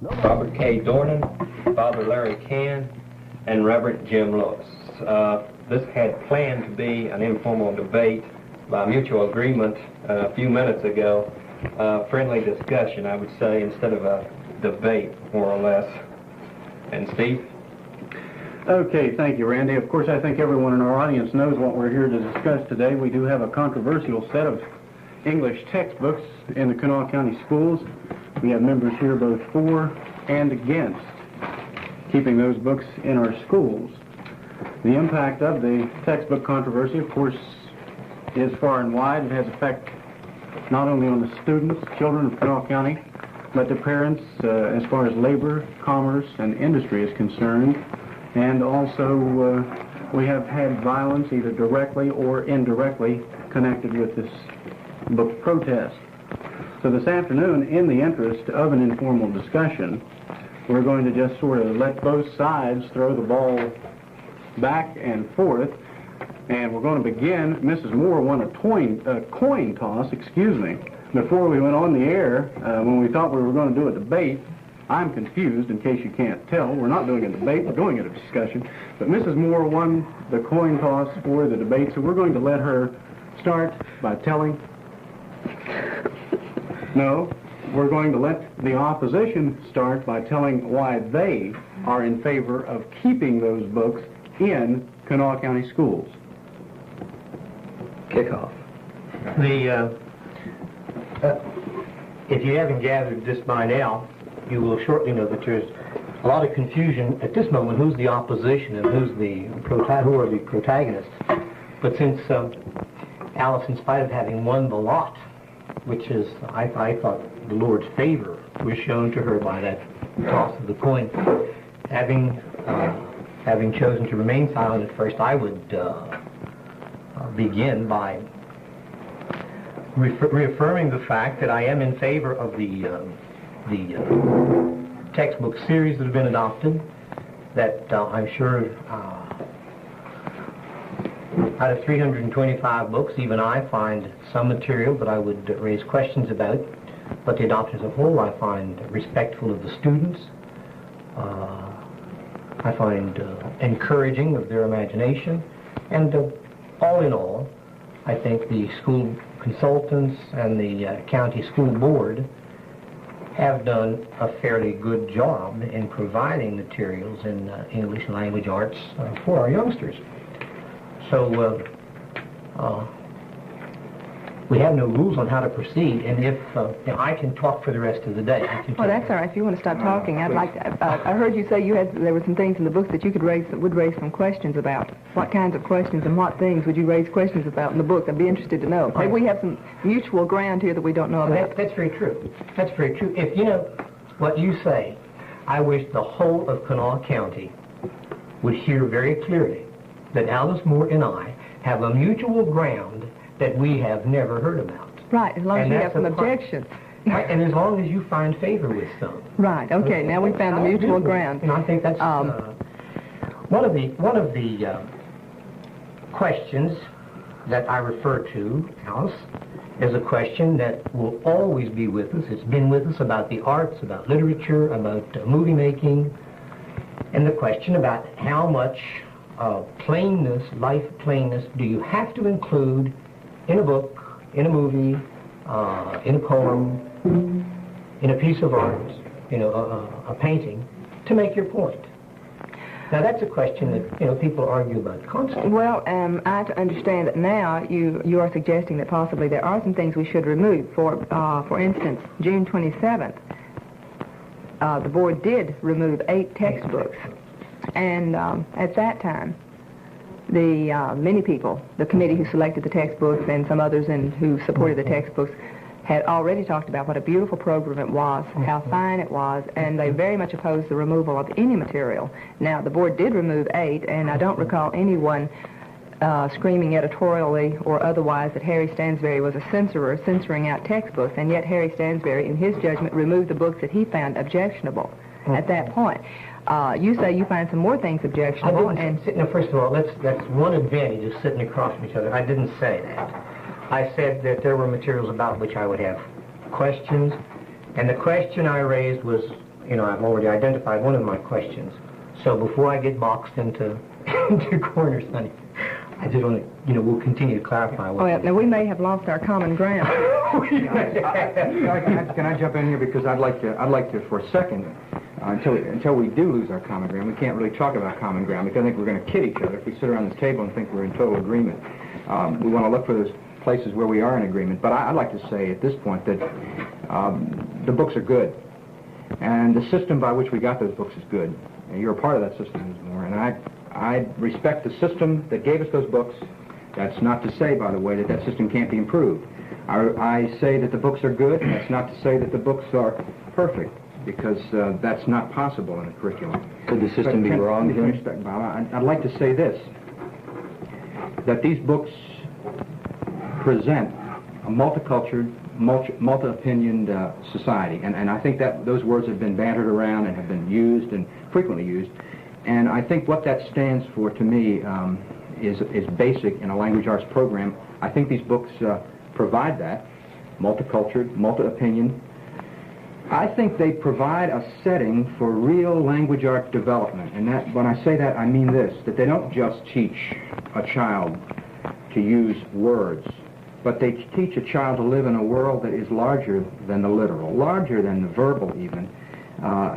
Robert K. Doran, Father Larry Cann, and Reverend Jim Lewis. This had planned to be an informal debate by mutual agreement a few minutes ago. Friendly discussion, I would say, instead of a debate, more or less. And Steve? Okay, thank you, Randy. Of course, I think everyone in our audience knows what we're here to discuss today. We do have a controversial set of English textbooks in the Kanawha County schools. We have members here both for and against keeping those books in our schools. The impact of the textbook controversy, of course, is far and wide. It has effect not only on the students, children of Kanawha County, but the parents as far as labor, commerce, and industry is concerned. And also, we have had violence either directly or indirectly connected with this book protest. So this afternoon, in the interest of an informal discussion, we're going to just sort of let both sides throw the ball back and forth. And we're going to begin. Mrs. Moore won a coin toss, before we went on the air when we thought we were going to do a debate. I'm confused, in case you can't tell. We're not doing a debate, we're doing a discussion. But Mrs. Moore won the coin toss for the debate, so we're going to let her start by telling... No, we're going to let the opposition start by telling why they are in favor of keeping those books in Kanawha County schools. Kick off. If you haven't gathered this by now, you will shortly know that there's a lot of confusion at this moment who's the opposition and who are the protagonists. But since Alice, in spite of having won the lot, which is, I thought, the Lord's favor was shown to her by that toss of the coin, having chosen to remain silent at first, I would begin by reaffirming the fact that I am in favor of the textbook series that have been adopted, that I'm sure out of 325 books, even I find some material that I would raise questions about, but the adoption as a whole I find respectful of the students. I find encouraging of their imagination, and all in all, I think the school consultants and the county school board have done a fairly good job in providing materials in English language arts for our youngsters. So we have no rules on how to proceed, and if I can talk for the rest of the day. Well, that's all right. If you want to stop talking, I'd like to. I heard you say there were some things in the books that you would raise some questions about. What kinds of questions and what things would you raise questions about in the book? I'd be interested to know. Maybe we have some mutual ground here that we don't know about. That's very true. That's very true. If you know what you say, I wish the whole of Kanawha County would hear very clearly that Alice Moore and I have a mutual ground that we have never heard about. Right, as long as you have some objections. Right, and as long as you find favor with some. Right, okay, now we found the mutual ground. And I think that's one of the questions that I refer to, Alice, is a question that will always be with us. It's been with us about the arts, about literature, about movie making, and the question about how much plainness, life plainness, do you have to include in a book, in a movie, in a poem, in a piece of art, a painting, to make your point? Now that's a question that people argue about constantly. Well, I understand that now you are suggesting that possibly there are some things we should remove. For instance, June 27th, the board did remove 8 textbooks, and at that time, many people, the committee who selected the textbooks and some others who supported the textbooks, had already talked about what a beautiful program it was, how fine it was, and they very much opposed the removal of any material. Now, the board did remove 8, and I don't recall anyone screaming editorially or otherwise that Harry Stansbury was a censorer censoring out textbooks, and yet Harry Stansbury, in his judgment, removed the books that he found objectionable at that point. You say you find some more things objectionable. First of all, that's one advantage of sitting across from each other. I didn't say that. I said that there were materials about which I would have questions, and the question I raised was I've already identified one of my questions. So before I get boxed into corners, honey, I just want to, we'll continue to clarify what... Oh, yeah. Now, we may have lost our common ground. Can I jump in here? Because I'd like to for a second, until we do lose our common ground, we can't really talk about common ground, because I think we're going to kid each other if we sit around this table and think we're in total agreement. We want to look for those places where we are in agreement. But I'd like to say at this point that the books are good. And the system by which we got those books is good. And you're a part of that system, Ms. Moore. And I respect the system that gave us those books. That's not to say, by the way, that system can't be improved. I say that the books are good, and that's not to say that the books are perfect, because that's not possible in a curriculum. Could the system be wrong? With respect, Bob, I'd like to say this, that these books present a multicultural, multi-opinioned society, and I think that those words have been bantered around and have been used and frequently used, and I think what that stands for to me is basic in a language arts program. I think these books provide that, multicultural, multi-opinion. I think they provide a setting for real language arts development, and that, when I say that, I mean this, that they don't just teach a child to use words, but they teach a child to live in a world that is larger than the literal, larger than the verbal even,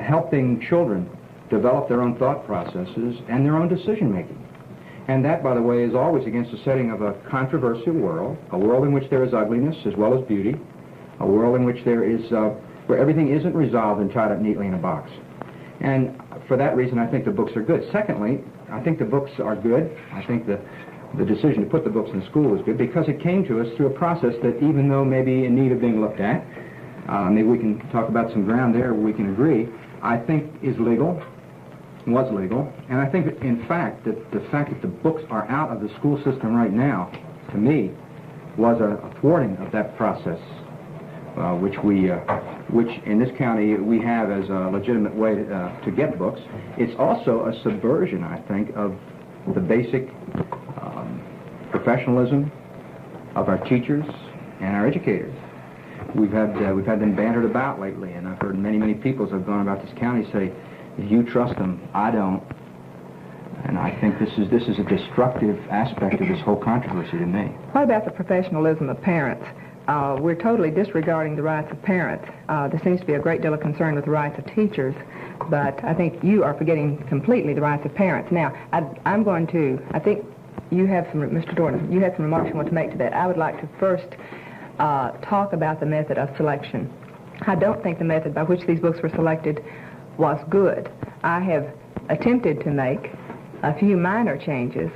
helping children develop their own thought processes and their own decision-making. And that, by the way, is always against the setting of a controversial world, a world in which there is ugliness as well as beauty, a world in which there is, where everything isn't resolved and tied up neatly in a box. And for that reason, I think the books are good. Secondly, I think the books are good. I think the decision to put the books in school is good because it came to us through a process that, even though maybe in need of being looked at, maybe we can talk about some ground there where we can agree, I think is legal, was legal, and I think, in fact, that the fact that the books are out of the school system right now, to me, was a thwarting of that process, which in this county we have as a legitimate way to get books. It's also a subversion, I think, of the basic professionalism of our teachers and our educators. We've had them bantered about lately, and I've heard many people as I've gone about this county say, "You trust them, I don't." And I think this is a destructive aspect of this whole controversy to me. What about the professionalism of parents? We're totally disregarding the rights of parents. There seems to be a great deal of concern with the rights of teachers, but I think you are forgetting completely the rights of parents. Now, I think you have some, Mr. Doran, you had some remarks you want to make to that. I would like to first talk about the method of selection. I don't think the method by which these books were selected was good. I have attempted to make a few minor changes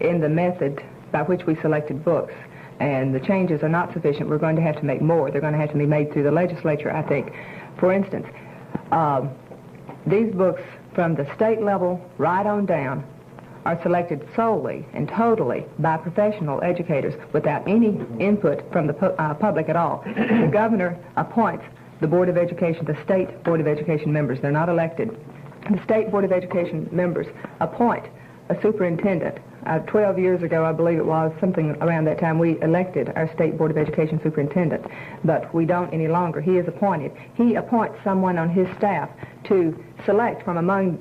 in the method by which we selected books, and the changes are not sufficient. We're going to have to make more. They're going to have to be made through the legislature, I think. For instance, these books from the state level right on down are selected solely and totally by professional educators without any input from the public at all. The governor appoints the Board of Education, the State Board of Education members. They're not elected. The State Board of Education members appoint a superintendent. 12 years ago, I believe it was, something around that time, we elected our State Board of Education superintendent, but we don't any longer. He is appointed. He appoints someone on his staff to select from among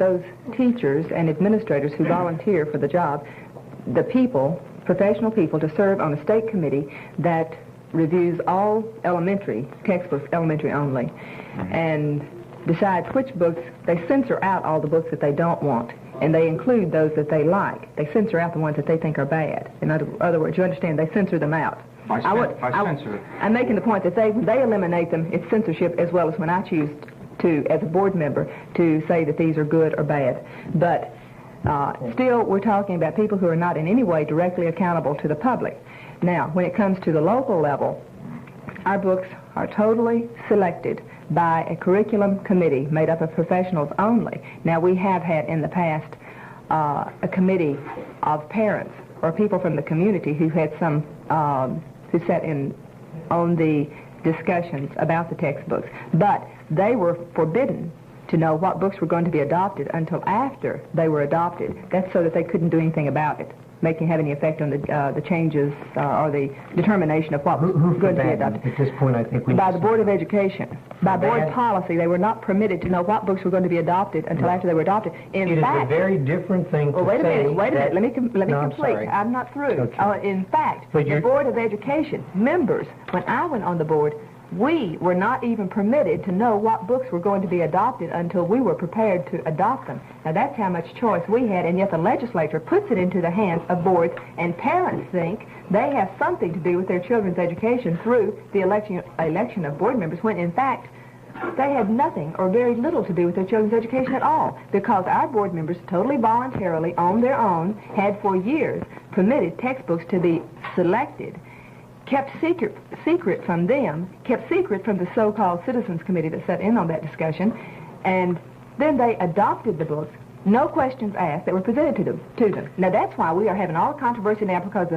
those teachers and administrators who volunteer for the job, the people, professional people, to serve on a state committee that reviews all elementary textbooks, elementary only, and decides which books. They censor out all the books that they don't want, and they include those that they like. They censor out the ones that they think are bad. In other words, you understand, they censor them out. By censor. I'm making the point that when they eliminate them, it's censorship, as well as when I choose to, as a board member, to say that these are good or bad. But still, we're talking about people who are not in any way directly accountable to the public. Now, when it comes to the local level, our books are totally selected by a curriculum committee made up of professionals only. Now, we have had in the past a committee of parents or people from the community who had some, who sat in on the discussions about the textbooks, but they were forbidden to know what books were going to be adopted until after they were adopted. That's so that they couldn't do anything about it. have any effect on the changes or the determination of what was going to be adopted. At this point, I think we By the Board of Education. By board policy, they were not permitted to know what books were going to be adopted until after they were adopted. It is a very different thing to say. Wait a minute. Let me complete. Sorry. I'm not through. Okay. In fact, But the Board of Education members, when I went on the board, we were not even permitted to know what books were going to be adopted until we were prepared to adopt them. Now, that's how much choice we had, and yet the legislature puts it into the hands of boards, and parents think they have something to do with their children's education through the election of board members, when, in fact, they had nothing or very little to do with their children's education at all, because our board members totally voluntarily, on their own, had for years permitted textbooks to be selected, kept secret from them, kept secret from the so-called Citizens Committee that sat in on that discussion, and then they adopted the books, no questions asked, that were presented to them. Now, that's why we are having all the controversy now, because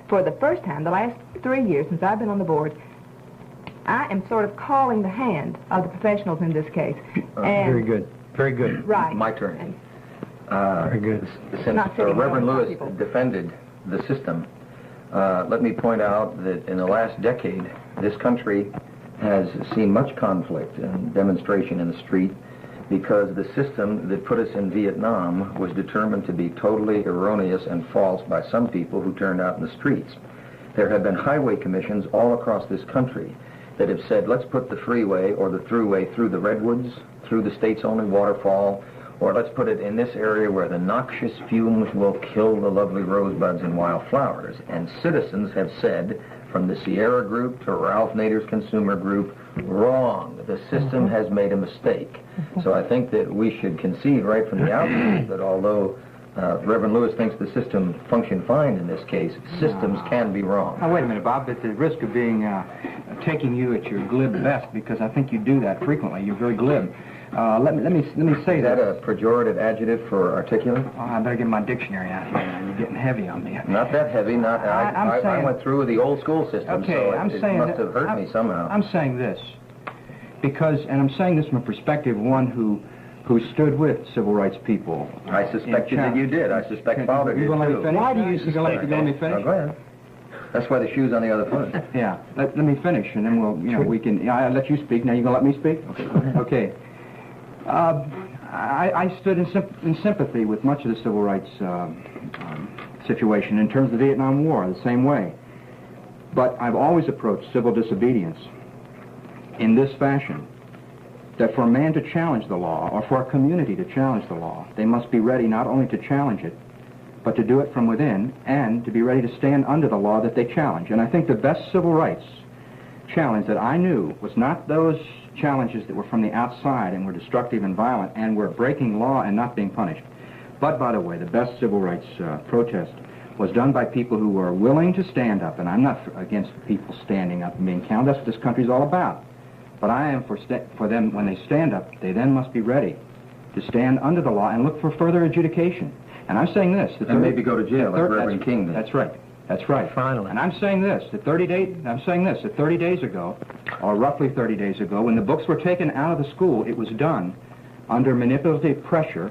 for the first time, the last 3 years since I've been on the board, I am sort of calling the hand of the professionals in this case. Very good. Very good. Right. My turn. Very good. Since Not sitting Reverend around Lewis people. defended the system, let me point out that in the last decade, this country has seen much conflict and demonstration in the street because the system that put us in Vietnam was determined to be totally erroneous and false by some people who turned out in the streets. There have been highway commissions all across this country that have said, let's put the freeway or the thruway through the redwoods, through the state's only waterfall, or let's put it in this area where the noxious fumes will kill the lovely rosebuds and wildflowers. And citizens have said, from the Sierra Group to Ralph Nader's Consumer Group, wrong. The system has made a mistake. So I think that we should concede right from the outset that although Reverend Lewis thinks the system functioned fine in this case, systems can be wrong. Now, wait a minute, Bob. At the risk of being taking you at your glib best, because I think you do that frequently. You're very glib. Let me say Is that a pejorative adjective for articulate? Oh, I better get my dictionary out here now. You're getting heavy on me. Not that heavy. Not. I saying- went through the old school system, Okay, so I'm it saying must that- have hurt me somehow. I'm saying this because, and I'm saying this from a perspective of one who stood with civil rights people. I suspected that you did. I suspect Father did You gonna let me too. finish? Why do you You gonna let me finish? Oh, go ahead. That's why the shoe's on the other foot. Yeah. Let me finish, and then we'll, we can. I'll let you speak. Now you gonna let me speak? Okay. I stood in sympathy with much of the civil rights situation in terms of the Vietnam War, the same way. But I've always approached civil disobedience in this fashion, that for a man to challenge the law, or for a community to challenge the law, they must be ready not only to challenge it, but to do it from within, and to be ready to stand under the law that they challenge. And I think the best civil rights challenge that I knew was not those challenges that were from the outside and were destructive and violent and were breaking law and not being punished. But, by the way, the best civil rights protest was done by people who were willing to stand up, and I'm not against people standing up and being counted. That's what this country's all about. But I am for them, when they stand up, they then must be ready to stand under the law and look for further adjudication. And I'm saying this. And maybe go to jail, like Reverend King did. That's right. That's right. Finally. And I'm saying this, that 30 days ago, or roughly 30 days ago, when the books were taken out of the school, it was done under manipulative pressure,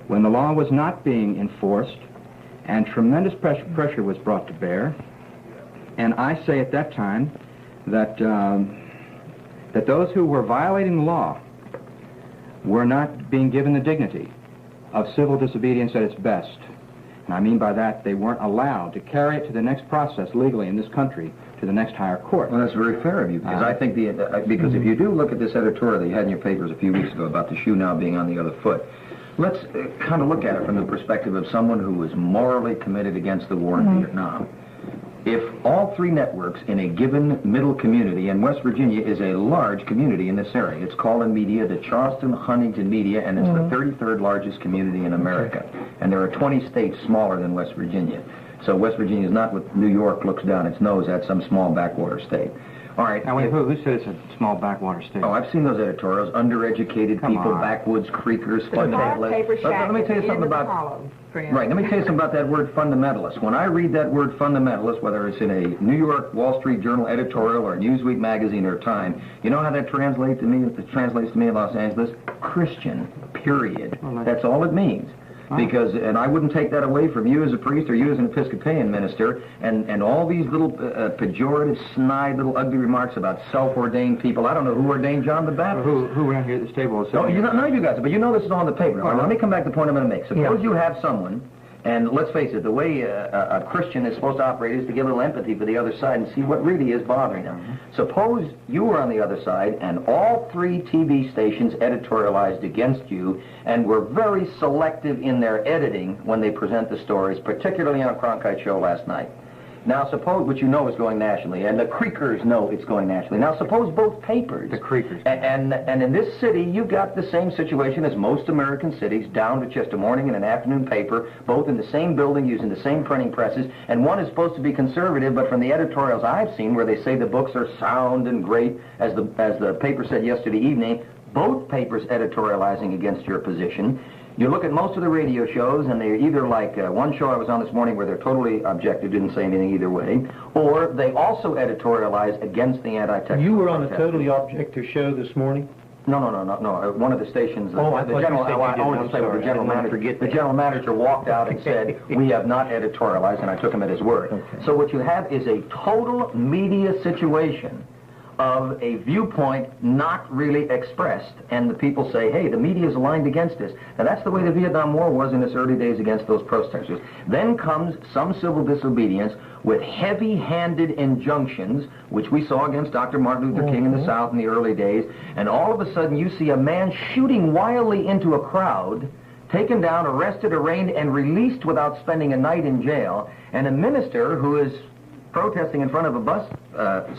when the law was not being enforced, and tremendous pressure was brought to bear. And I say at that time that that those who were violating the law were not being given the dignity of civil disobedience at its best. And I mean by that, they weren't allowed to carry it to the next process legally in this country, to the next higher court. Well, that's very fair of you, because I think because if you do look at this editorial that you had in your papers a few weeks ago about the shoe now being on the other foot, let's kind of look at it from the perspective of someone who was morally committed against the war in Vietnam. If all three networks in a given middle community, and West Virginia is a large community in this area, it's called in media the Charleston Huntington Media, and it's the 33rd largest community in America. And there are 20 states smaller than West Virginia. So West Virginia is not what New York looks down its nose at, some small backwater state. All right. Now, wait, who said it's a small backwater state? Oh, I've seen those editorials. Undereducated people, backwoods creekers, fundamentalists. Let me tell you something about... Right, let me tell you something about that word fundamentalist. When I read that word fundamentalist, whether it's in a New York Wall Street Journal editorial or Newsweek magazine or Time, you know how that translates to me in Los Angeles? Christian, period. That's all it means. Because, and I wouldn't take that away from you as a priest or you as an Episcopalian minister, and all these little pejorative, snide, little ugly remarks about self-ordained people. I don't know who ordained John the Baptist. Who around here at this table is No, none of you guys, but you know this is on the paper. Now, let me come back to the point I'm going to make. Suppose you have someone, and let's face it, the way a Christian is supposed to operate is to give a little empathy for the other side and see what really is bothering them. Suppose you were on the other side and all 3 TV stations editorialized against you and were very selective in their editing when they present the stories, particularly on a Cronkite show last night. Now suppose, which you know is going nationally, and the Creekers know it's going nationally. Now suppose both papers... The Creekers. And in this city, you've got the same situation as most American cities, down to just a morning and an afternoon paper, both in the same building, using the same printing presses, and one is supposed to be conservative, but from the editorials I've seen, where they say the books are sound and great, as the paper said yesterday evening, both papers editorializing against your position. You look at most of the radio shows, and they're either like one show I was on this morning where they're totally objective, didn't say anything either way, or they also editorialize against the anti-textbook. You were on a totally objective show this morning? No. One of the stations. Oh, I thought you said you did. I wanted to say what the general manager. The general manager walked out and said, "We have not editorialized," and I took him at his word. Okay. So what you have is a total media situation of a viewpoint not really expressed, and the people say, hey, the media is aligned against this. Now that's the way the Vietnam War was in its early days against those protesters. Then comes some civil disobedience with heavy-handed injunctions, which we saw against Dr. Martin Luther King in the South in the early days, and all of a sudden you see a man shooting wildly into a crowd, taken down, arrested, arraigned, and released without spending a night in jail, and a minister who is protesting in front of a bus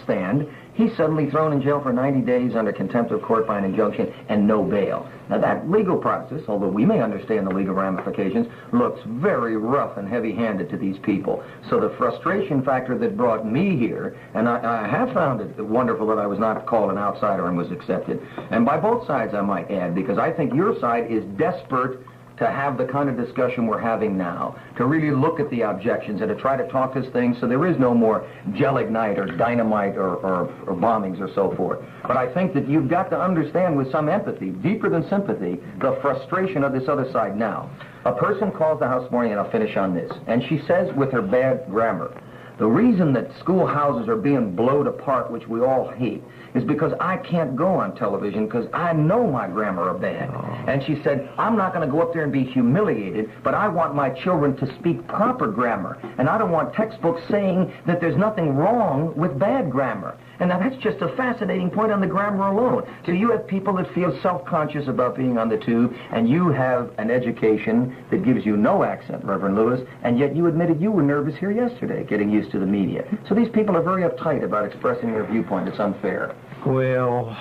stand, he's suddenly thrown in jail for 90 days under contempt of court by an injunction and no bail. Now that legal process, although we may understand the legal ramifications, looks very rough and heavy-handed to these people. So the frustration factor that brought me here, and I have found it wonderful that I was not called an outsider and was accepted, and by both sides I might add, because I think your side is desperate to have the kind of discussion we're having now, to really look at the objections and to try to talk this thing so there is no more gelignite or dynamite or bombings or so forth. But I think that you've got to understand with some empathy, deeper than sympathy, the frustration of this other side now. A person calls the house this morning, and I'll finish on this, and she says with her bad grammar, the reason that schoolhouses are being blown apart, which we all hate, is because I can't go on television because I know my grammar are bad. And she said, I'm not going to go up there and be humiliated, but I want my children to speak proper grammar. And I don't want textbooks saying that there's nothing wrong with bad grammar. And now that's just a fascinating point on the grammar alone. So you have people that feel self-conscious about being on the tube, and you have an education that gives you no accent, Reverend Lewis, and yet you admitted you were nervous here yesterday, getting used to the media. So these people are very uptight about expressing their viewpoint. It's unfair. Well,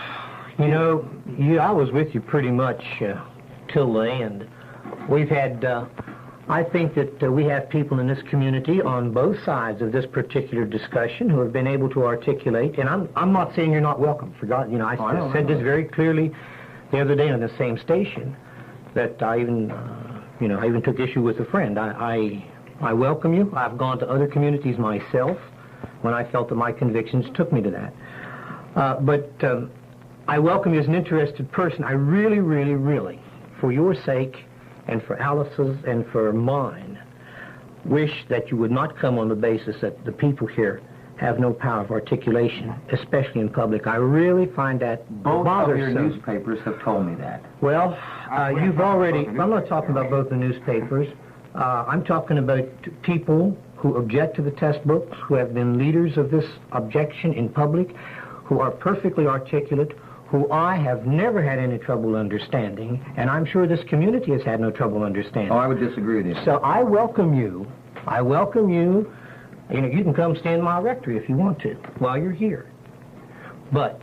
you know, I was with you pretty much till the end. We've had, I think that we have people in this community on both sides of this particular discussion who have been able to articulate, and I'm not saying you're not welcome. I said this very clearly the other day on the same station, that I even, I even took issue with a friend. I welcome you. I've gone to other communities myself when I felt that my convictions took me to that. But I welcome you as an interested person. I really, really, really, for your sake and for Alice's and for mine, wish that you would not come on the basis that the people here have no power of articulation, especially in public. I really find that both bothersome. of your newspapers have told me that. Well, you've already... I'm not talking about both the newspapers. I'm talking about people who object to the test books, who have been leaders of this objection in public, who are perfectly articulate, who I have never had any trouble understanding, and I'm sure this community has had no trouble understanding. Oh, I would disagree with you. So I welcome you. I welcome you. You know, you can come stand in my rectory if you want to while you're here. But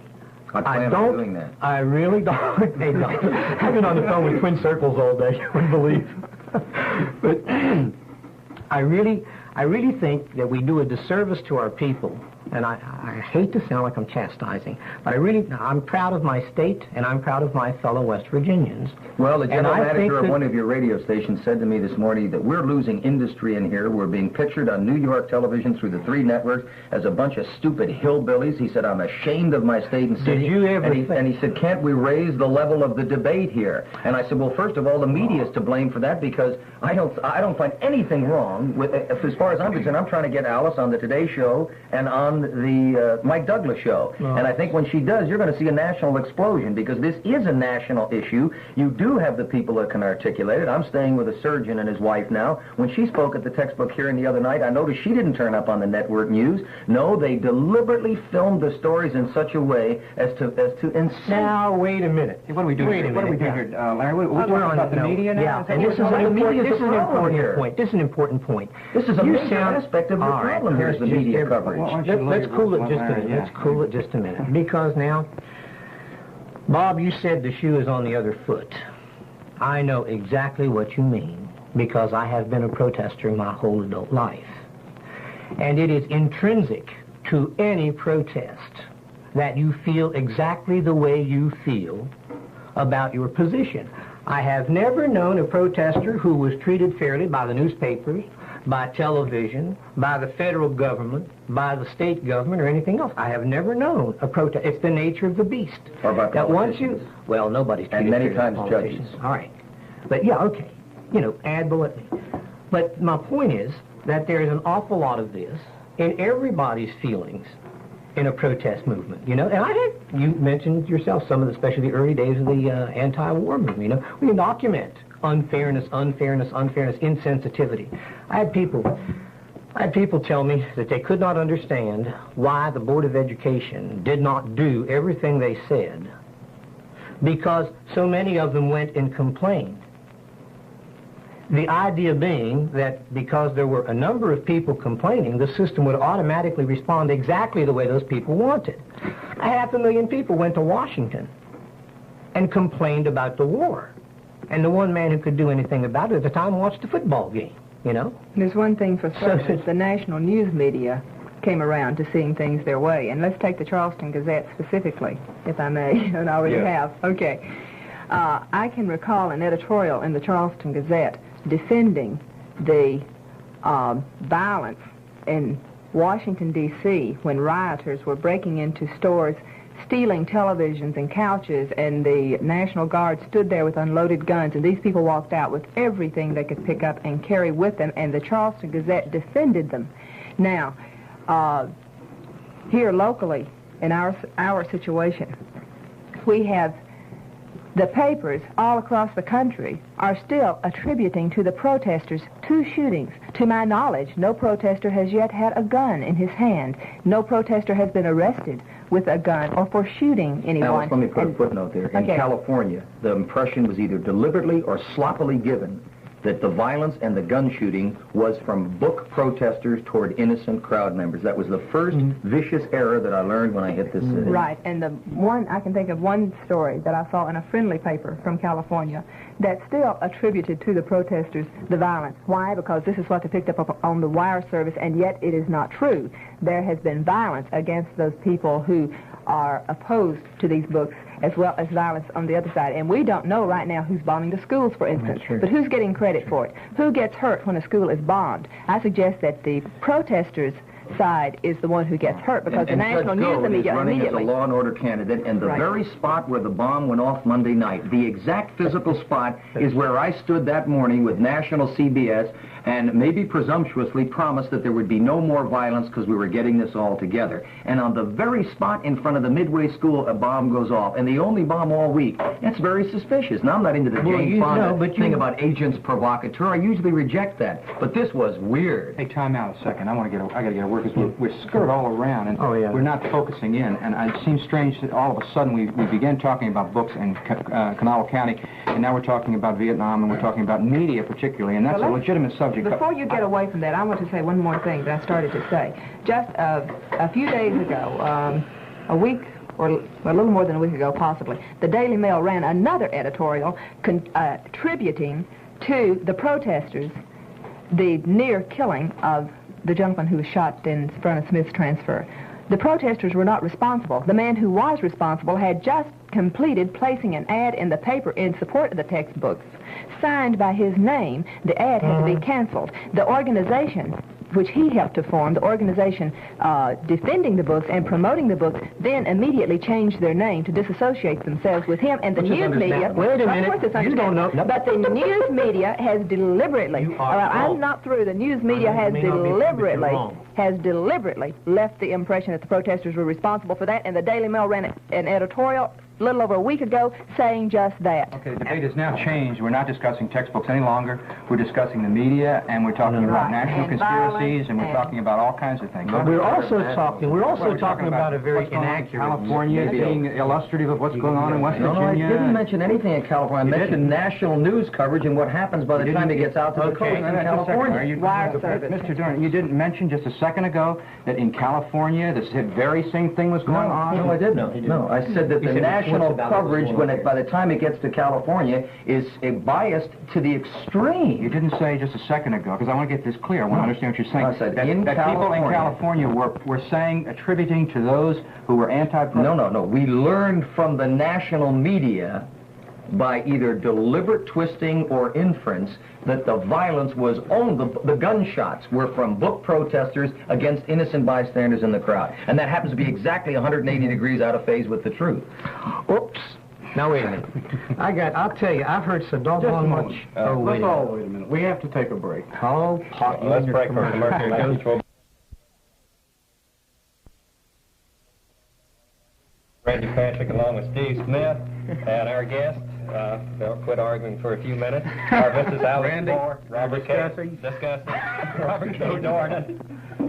I don't doing that. I really don't. Hey, no. I've been on the phone with twin circles all day, you wouldn't believe. But I really think that we do a disservice to our people and I hate to sound like I'm chastising, but I'm proud of my state, and I'm proud of my fellow West Virginians. Well, the general manager of that one of your radio stations said to me this morning that we're losing industry in here. We're being pictured on New York television through the 3 networks as a bunch of stupid hillbillies. He said, I'm ashamed of my state and city. Did you ever and he said, can't we raise the level of the debate here? And I said, well, first of all, the media is to blame for that, because I don't find anything wrong with, as far as I'm concerned. I'm trying to get Alice on the Today Show and on the Mike Douglas Show. And I think when she does, you're going to see a national explosion, because this is a national issue. You do have the people that can articulate it. I'm staying with a surgeon and his wife now. When she spoke at the textbook hearing the other night, I noticed she didn't turn up on the network news. No, they deliberately filmed the stories in such a way as to incite. Now, wait a minute. What are we doing? What are we doing here, Larry? We're talking about the media now? Yeah, and this is an important point. This is an important point. This is a major aspect of the problem here, is the media coverage. Let's cool it just a minute. Let's cool it just a minute. Because now, Bob, you said the shoe is on the other foot. I know exactly what you mean, because I have been a protester my whole adult life. And it is intrinsic to any protest that you feel exactly the way you feel about your position. I have never known a protester who was treated fairly by the newspapers, by television, by the federal government, by the state government, or anything else. I have never known a protest. It's the nature of the beast. Or by that once politicians. well, nobody's treated And many fairly by times politicians. judges. All right. But yeah, okay. You know, ad bulletin. But my point is that there is an awful lot of this in everybody's feelings in a protest movement, you know. And you mentioned yourself some of the, especially the early days of the anti-war movement, you know. We can document unfairness, insensitivity. I had people tell me that they could not understand why the Board of Education did not do everything they said, because so many of them went and complained. The idea being that because there were a number of people complaining, the system would automatically respond exactly the way those people wanted. 500,000 people went to Washington and complained about the war. And the one man who could do anything about it at the time watched the football game, you know? There's one thing for certain. The national news media came around to seeing things their way. And let's take the Charleston Gazette specifically, if I may, and I already have. Okay. I can recall an editorial in the Charleston Gazette defending the violence in Washington, D.C. when rioters were breaking into stores, stealing televisions and couches, and the National Guard stood there with unloaded guns, and these people walked out with everything they could pick up and carry with them, and the Charleston Gazette defended them. Now, here locally, in our situation, we have the papers all across the country are still attributing to the protesters 2 shootings. To my knowledge, no protester has yet had a gun in his hand. No protester has been arrested with a gun or for shooting anyone. Alice, let me put a footnote there. In California, the impression was either deliberately or sloppily given that the violence and the gun shooting was from book protesters toward innocent crowd members. That was the first vicious error that I learned when I hit this city. Right, and I can think of one story that I saw in a friendly paper from California that still attributed to the protesters the violence. Why? Because this is what they picked up on the wire service, and yet it is not true. There has been violence against those people who are opposed to these books, as well as violence on the other side. And we don't know right now who's bombing the schools, for instance. But who's getting credit for it? Who gets hurt when a school is bombed? I suggest that the protesters' side is the one who gets hurt, because the national news media running immediately... as a law and order candidate, and the very spot where the bomb went off Monday night, the exact physical spot is where I stood that morning with national CBS and maybe presumptuously promised that there would be no more violence because we were getting this all together. And on the very spot in front of the Midway School, a bomb goes off, and the only bomb all week. That's very suspicious. Now, I'm not into the Jane Fonda thing about agents provocateur. I usually reject that. But this was weird. Hey, time out a second. I got to get to work, because we're scurried all around, and we're not focusing in. And it seems strange that all of a sudden we began talking about books in Kanawha County, and now we're talking about Vietnam, and we're talking about media particularly, and that's a legitimate subject. Before you get away from that, I want to say one more thing that I started to say. Just a few days ago, a week or a little more than a week ago possibly, the Daily Mail ran another editorial attributing to the protesters the near killing of the gentleman who was shot in front of Smith's transfer. The protesters were not responsible. The man who was responsible had just completed placing an ad in the paper in support of the textbooks, signed by his name. The ad had to be canceled. The organization which he helped to form, the organization defending the books and promoting the books, then immediately changed their name to disassociate themselves with him. And the news media... Wait a minute. You don't know. But the news media has deliberately... I'm not through. The news media has deliberately left the impression that the protesters were responsible for that, and the Daily Mail ran an editorial a little over a week ago saying just that. Okay, the debate has now changed. We're not discussing textbooks any longer. We're discussing the media, and we're talking about national conspiracies, and we're talking about all kinds of things. But we're also talking about a very inaccurate... California being illustrative of what's going on in West Virginia. No, I didn't mention anything in California. I mentioned national news coverage and what happens by the time it gets out to the coast in California. Mr. Doran, you didn't mention just a second ago that in California this very same thing was going on? No, I didn't. No, I said that the national coverage, by the time it gets to California, is biased to the extreme. You didn't say just a second ago, because I want to get this clear. I want to understand what you're saying. I said that people in California were saying, attributing to those who were anti-protest. No. We learned from the national media by either deliberate twisting or inference that the violence was the gunshots were from book protesters against innocent bystanders in the crowd. And that happens to be exactly 180 degrees out of phase with the truth. Oops. Now, wait a minute. I'll tell you, I've heard so doggone much. Wait a minute. We have to take a break. Oh, let's break for commercial. Randy Patrick along with Steve Smith and our guest. They'll quit arguing for a few minutes. Our Mrs. Alice Moore, Robert K. Discussing Robert K. Doran,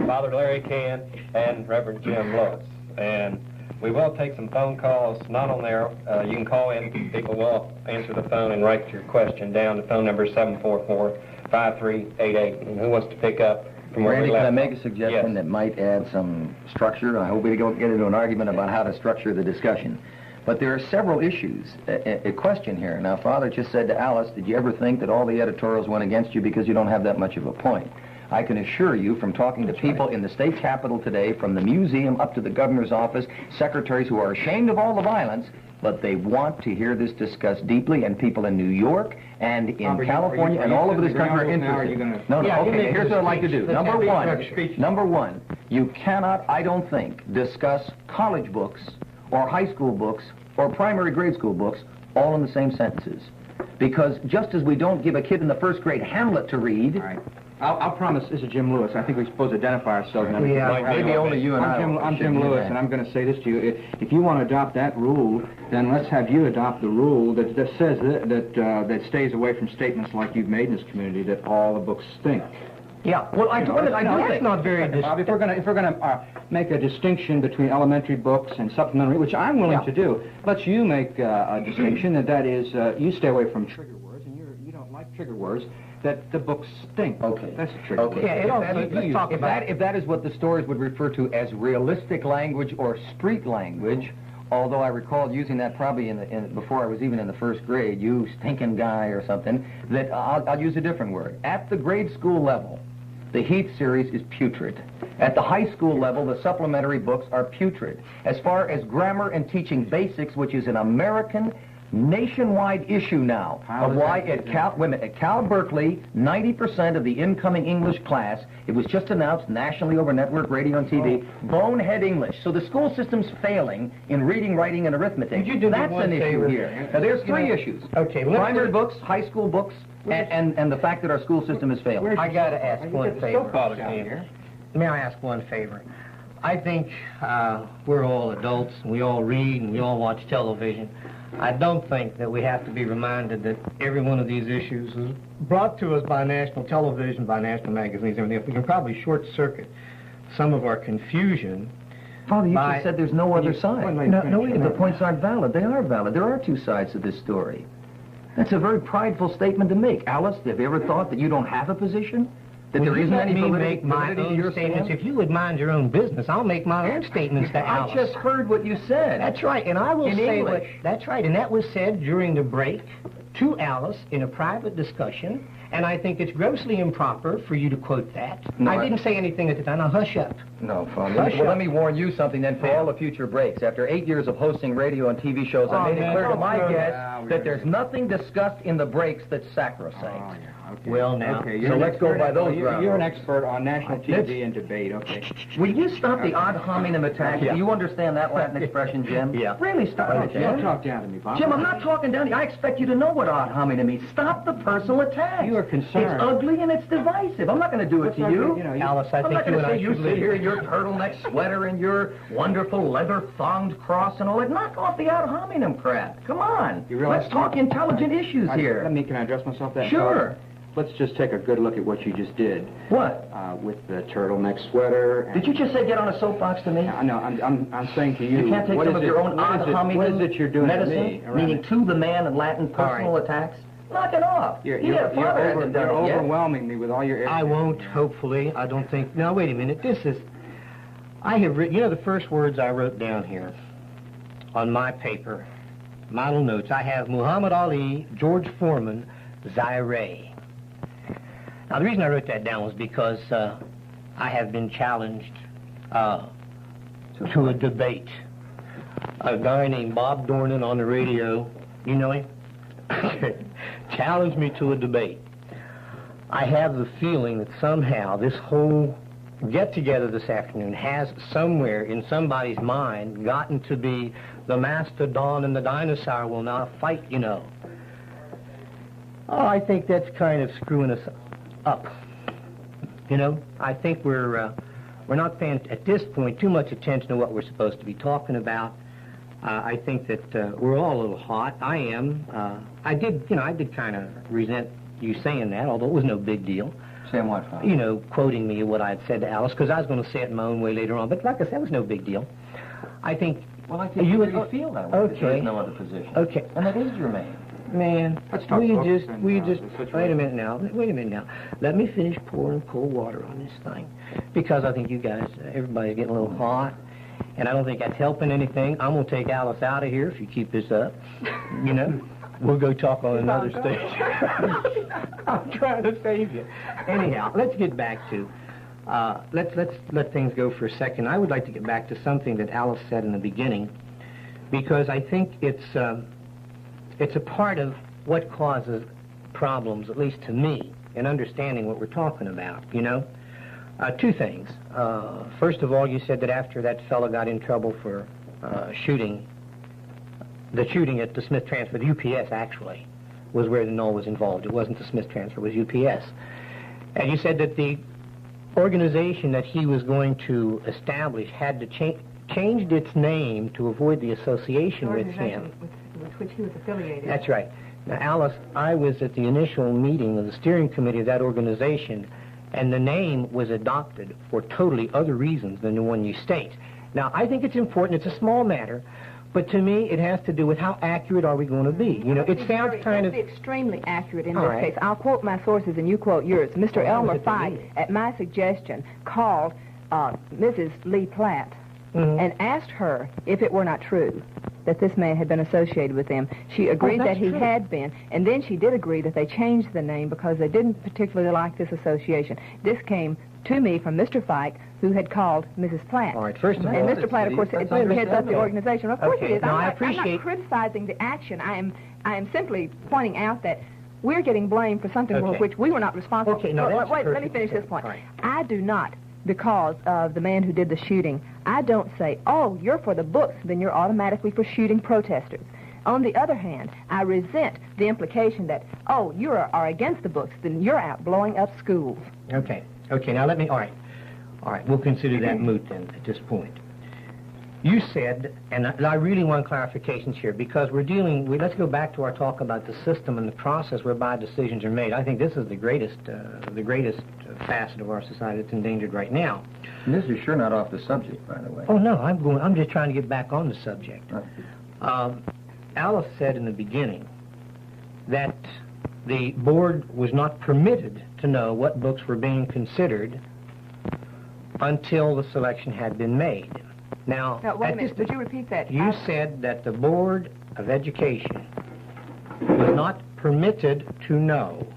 Father Larry Cann, and Reverend Jim Lewis. And we will take some phone calls, not on there. You can call in. People will answer the phone and write your question down. The phone number is 744-5388. And who wants to pick up from where Randy, we left? can I make a suggestion that might add some structure? I hope we don't get into an argument about how to structure the discussion. But there are several issues. A question here. Now, Father just said to Alice, did you ever think that all the editorials went against you because you don't have that much of a point? I can assure you from talking to people in the state capitol today, from the museum up to the governor's office, secretaries who are ashamed of all the violence, but they want to hear this discussed deeply, and people in New York and in California and all over this country are interested. Okay, here's what I'd like to do. Number one, you cannot, I don't think, discuss college books or high school books or primary grade school books all in the same sentences. Because just as we don't give a kid in the first grade Hamlet to read... All right. I'll promise, this is Jim Lewis. I think we're supposed to identify ourselves. Maybe only you and I'm Jim Lewis, and I'm going to say this to you. If you want to adopt that rule, then let's have you adopt the rule that says that stays away from statements like you've made in this community that all the books stink. Yeah, well, I do think that's not very Bob, if we're going to make a distinction between elementary books and supplementary, which I'm willing to do, let's you make a distinction, and that is you stay away from trigger words, and you don't like trigger words, that the books stink. Okay. That's a trigger word. Yeah, if that is what the stories would refer to as realistic language or street language, although I recall using that probably before I was even in the first grade, you stinking guy or something, that I'll use a different word. At the grade school level, the Heath series is putrid. At the high school level, the supplementary books are putrid. As far as grammar and teaching basics, which is an American nationwide issue now, of why at Cal Berkeley, 90% of the incoming English class, it was just announced nationally over network radio and TV, bonehead English. So the school system's failing in reading, writing, and arithmetic. That's an issue here. Now there's three issues. Okay, primary books, high school books, and the fact that our school system is failing. I got to ask one favor. May I ask one favor? I think we're all adults, and we all read, and we all watch television. I don't think that we have to be reminded that every one of these issues is brought to us by national television, by national magazines, and everything. If we can probably short-circuit some of our confusion. Father, you just said there's no other side. No, the points aren't valid. They are valid. There are two sides to this story. That's a very prideful statement to make. Alice, have you ever thought that you don't have a position? That there isn't any validity make my own statements? If you would mind your own business, I'll make my own statements to Alice. I just heard what you said. That's right, and I will say what... That's right, and that was said during the break to Alice in a private discussion, And I think it's grossly improper for you to quote that. No, I didn't say anything at the time. Now, hush up. No, Father. Hush Well, up. let me warn you something then for all the future breaks. After 8 years of hosting radio and TV shows, I made it clear to my guests that there's nothing discussed in the breaks that's sacrosanct. Okay. Well, now, okay, so let's go by those grounds. You're an expert on national TV and debate, okay. Will you stop the ad hominem attack? Yeah. Do you understand that Latin expression, Jim? Yeah. Really, stop it, Don't Jim. talk down to me, Bob. Jim, I'm not talking down to you. I expect you to know what ad hominem means. Stop the personal attack. You are concerned. It's ugly and it's divisive. I'm not going to do it to you. Alice, I I'm think not you going and to I say you should sit leave. here in your turtleneck sweater and your wonderful leather-thonged cross and all that. Knock off the ad hominem crap. Come on. You realize- Let's talk intelligent issues here. Can I address myself that? Sure. Let's just take a good look at what you just did What? with the turtleneck sweater. And Did you just say get on a soapbox to me? No, I'm saying to you. You can't take what some is of it- your own what ad is it- hominem What is it you're doing medicine, to me? meaning to the man in Latin personal attacks? Knock it off. You're Father hasn't done it yet. overwhelming me with all your... I won't, hopefully. I don't think... Now, wait a minute. I have written... You know the first words I wrote down here on my paper, my little notes, I have Muhammad Ali, George Foreman, Zaire. Now, the reason I wrote that down was because I have been challenged to a debate. A guy named Bob Doran on the radio, you know him? Challenged me to a debate. I have the feeling that somehow this whole get-together this afternoon has somewhere in somebody's mind gotten to be the mastodon and the dinosaur will now fight, you know. Oh, I think that's kind of screwing us up. You know, I think we're not paying, at this point, too much attention to what we're supposed to be talking about. I think that we're all a little hot. I am. I did kind of resent you saying that, although it was no big deal. Saying what, Father? You know, quoting me what I had said to Alice, because I was going to say it in my own way later on. But like I said, it was no big deal. I think... Well, I think you really feel that way. Okay. There is no other position. Okay. And that is your man. Man, Let's talk will you books just, and, will you the just, situation. wait a minute now. Let me finish pouring cold water on this thing. Because I think you guys, everybody's getting a little hot. And I don't think that's helping anything. I'm going to take Alice out of here if you keep this up. You know? We'll go talk on another stage. I'm trying to save you. Anyhow, let's get back to, let's let things go for a second. I would like to get back to something that Alice said in the beginning, because I think it's a part of what causes problems, at least to me, in understanding what we're talking about, you know? Two things. First of all, you said that after that fellow got in trouble for shooting at the Smith transfer, the UPS actually, was where the Knoll was involved. It wasn't the Smith transfer, it was UPS. And you said that the organization that he was going to establish had to changed its name to avoid the association with him. With which he was affiliated. That's right. Now, Alice, I was at the initial meeting of the steering committee of that organization, and the name was adopted for totally other reasons than the one you state. Now, I think it's important. It's a small matter, but to me, it has to do with how accurate are we going to be. You know, it sounds kind of... It's extremely accurate in All this right. case. I'll quote my sources and you quote yours. Mr. Elmer Fike, at my suggestion, called Mrs. Lee Platt and asked her if it were not true that this man had been associated with them. She agreed that he had been, and then she did agree that they changed the name because they didn't particularly like this association. This came to me from Mr. Fike, who had called Mrs. Platt. All right, first of all... And Mr. Platt, of course, heads up the organization. Of course Okay, he is. now I I'm appreciate- not criticizing the action. I am simply pointing out that we're getting blamed for something for Okay. which we were not responsible. Okay, now that's wait, let me perfect. finish this point. All right. I do not, because of the man who did the shooting, I don't say, oh, you're for the books, then you're automatically for shooting protesters. On the other hand, I resent the implication that, oh, you are against the books, then you're out blowing up schools. Okay, now let me... All right, we'll consider that moot then at this point. You said, and I really want clarifications here, because let's go back to our talk about the system and the process whereby decisions are made. I think this is the greatest facet of our society that's endangered right now. And this is sure not off the subject, by the way. Oh, no, I'm just trying to get back on the subject. Alice said in the beginning that the board was not permitted to know what books were being considered until the selection had been made. Now, Wait a minute, would you repeat that? You said that the Board of Education was not permitted to know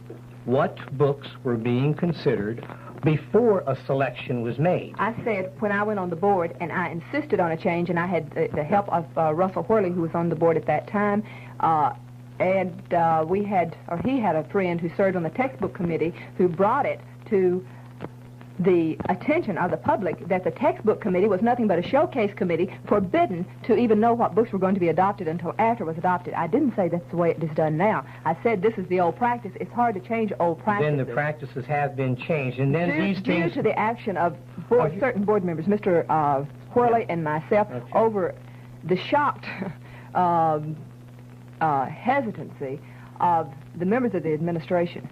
what books were being considered before a selection was made. I said when I went on the board and I insisted on a change, and I had the help of Russell Worley, who was on the board at that time, and he had a friend who served on the textbook committee who brought it to the attention of the public that the textbook committee was nothing but a showcase committee, forbidden to even know what books were going to be adopted until after it was adopted. I didn't say that's the way it is done now. I said this is the old practice. It's hard to change old practices. Then the practices have been changed, and then these due things... to the action of certain board members, Mr. Worley and myself, over the shocked hesitancy of the members of the administration,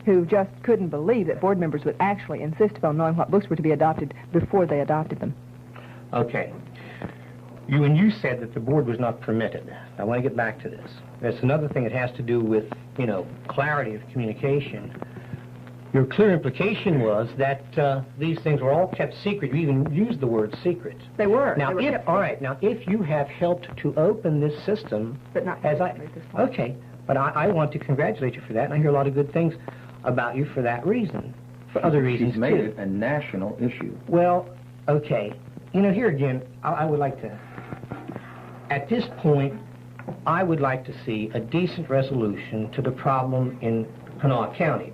who just couldn't believe that board members would actually insist upon knowing what books were to be adopted before they adopted them. Okay. When you said that the board was not permitted, I want to get back to this. There's another thing that has to do with, clarity of communication. Your clear implication was that these things were all kept secret. You even used the word secret. They were. Now, if you have helped to open this system, but not okay, but I want to congratulate you for that, and I hear a lot of good things about you for that reason, for other reasons, She's made it a national issue. Well, okay. Here again, I would like to, at this point, I would like to see a decent resolution to the problem in Kanawha County.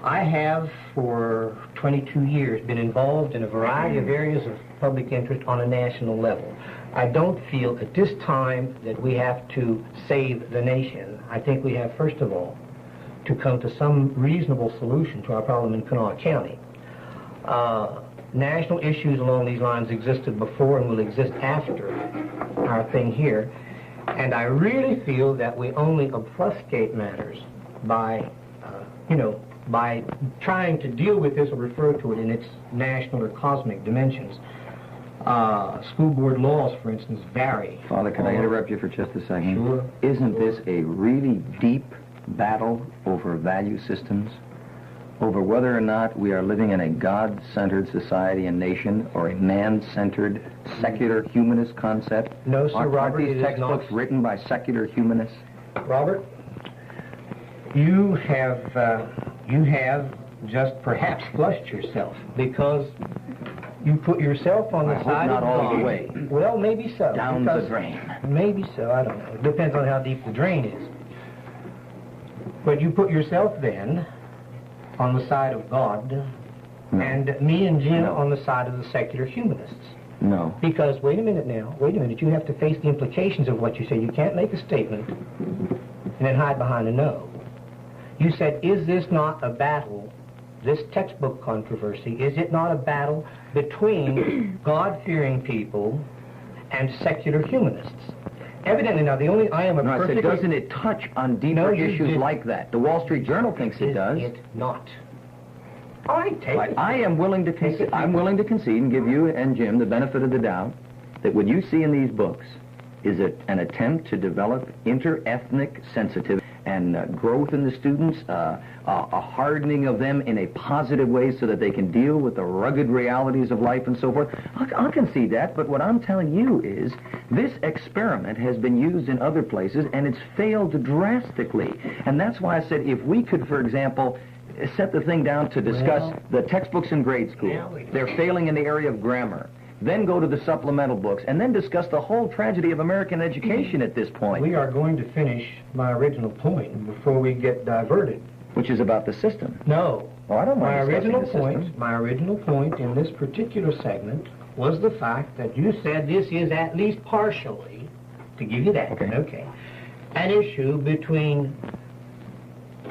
I have, for 22 years, been involved in a variety of areas of public interest on a national level. I don't feel at this time that we have to save the nation. I think we have, first of all, to come to some reasonable solution to our problem in Kanawha County. National issues along these lines existed before and will exist after our thing here, and I really feel that we only obfuscate matters by, by trying to deal with this or refer to it in its national or cosmic dimensions. School board laws, for instance, vary. Father, can I interrupt you for just a second? Sure. Isn't this a really deep battle over value systems? Over whether or not we are living in a God-centered society and nation or a man-centered, secular humanist concept? No, sir, Robert, aren't these textbooks written by secular humanists? Robert, you have just perhaps flushed yourself because you put yourself on the side not of all God. the way. Well, maybe so. Down the drain. Maybe so, I don't know. It depends on how deep the drain is. But you put yourself then on the side of God, and me and Jim on the side of the secular humanists. No. Because, wait a minute, you have to face the implications of what you say. You can't make a statement and then hide behind a no. You said, is this not a battle, this textbook controversy, is it not a battle between God-fearing people and secular humanists? Evidently, now, I said, doesn't it touch on deeper issues like that? The Wall Street Journal thinks it does. Is it not? All right, take it. I am willing to concede. I'm willing to concede and give you and Jim the benefit of the doubt that what you see in these books is an attempt to develop inter-ethnic sensitivity and growth in the students, a hardening of them in a positive way so that they can deal with the rugged realities of life and so forth. I'll concede that, but what I'm telling you is this experiment has been used in other places and it's failed drastically. And that's why I said if we could, for example, set the thing down to discuss the textbooks in grade school. They're failing in the area of grammar. Then go to the supplemental books, and then discuss the whole tragedy of American education at this point. We are going to finish my original point before we get diverted. Which is about the system. No. Oh, I don't mind discussing the system. My original point in this particular segment was the fact that you said this is at least partially, to give you that, okay, an issue between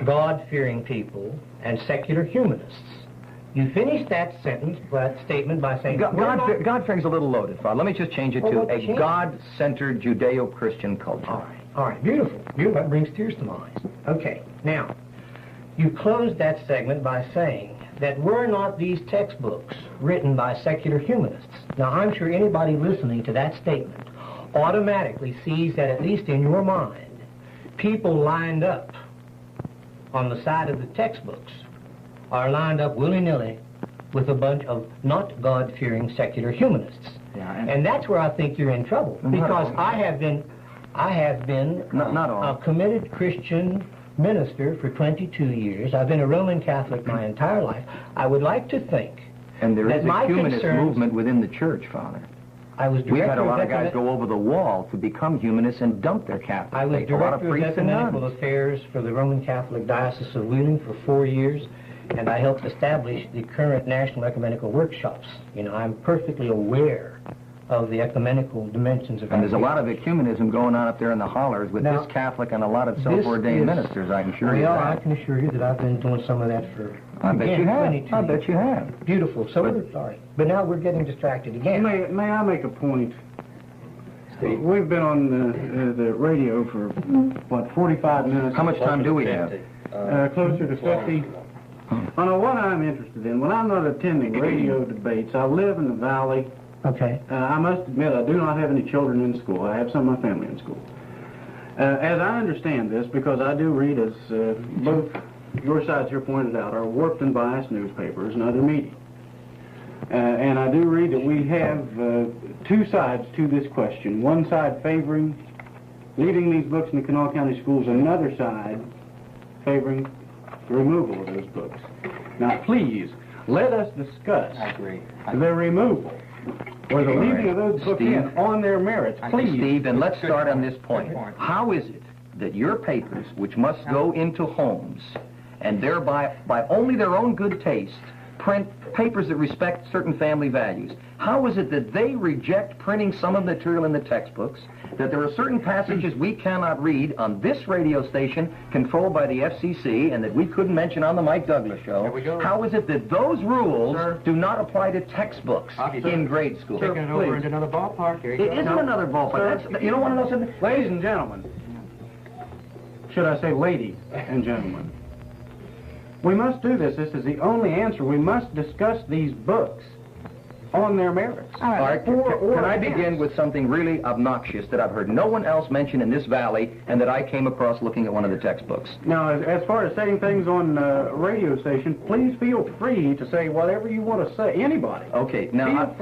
God-fearing people and secular humanists. You finished that statement by saying... God-fearing's a little loaded, Father. Let me just change it to a God-centered Judeo-Christian culture. All right, beautiful. That brings tears to my eyes. Okay, now, you closed that segment by saying that were not these textbooks written by secular humanists. Now, I'm sure anybody listening to that statement automatically sees that, at least in your mind, people lined up on the side of the textbooks are lined up willy-nilly with a bunch of not God-fearing secular humanists. And that's where I think you're in trouble, because I have been not a committed Christian minister for 22 years. I've been a Roman Catholic my entire life. I would like to think And there that is my a humanist concerns- movement within the church, Father. I was We've had director a lot of of guys go over the wall to become humanists and dump their Catholic I was faith. A lot of director of priests and ecumenical nuns. affairs for the Roman Catholic Diocese of Wheeling for 4 years, and I helped establish the current National Ecumenical Workshops. You know, I'm perfectly aware of the ecumenical dimensions of And there's a our lot of ecumenism going on up there in the hollers with Now, this Catholic and a lot of this self-ordained is- ministers, I can assure you Well, I that. can assure you that I've been doing some of that for, I bet again, you have. 22 I bet years. you have. Beautiful. So we're sorry. But now we're getting distracted again. May I make a point? We've been on the radio for, what, 45 minutes? How much time do we have? Closer to 50. I know what I'm interested in. When I'm not attending radio debates, I live in the valley. Okay. I must admit, I do not have any children in school. I have some of my family in school. As I understand this, because I do read, as both your sides here pointed out, are warped and biased newspapers and other media. And I do read that we have two sides to this question. One side favoring leaving these books in the Kanawha County schools, another side favoring the removal of those books. Now, please, let us discuss the removal or the leaving of those books in on their merits, please. Steve, and let's start on this point. How is it that your papers, which must go into homes, and thereby, by only their own good taste, print papers that respect certain family values, how is it that they reject printing some of the material in the textbooks, that there are certain passages we cannot read on this radio station controlled by the FCC and that we couldn't mention on the Mike Douglas show? There we go. How is it that those rules do not apply to textbooks in grade school? Taking it over into another ballpark. Here you It go. isn't another ballpark. That's, you don't want to know something? Ladies and gentlemen, should I say ladies and gentlemen, we must do this. This is the only answer. We must discuss these books on their merits. All right. All right, can I begin with something really obnoxious that I've heard no one else mention in this valley and that I came across looking at one of the textbooks? Now, as far as saying things on a radio station, please feel free to say whatever you want to say. Anybody. Okay, now,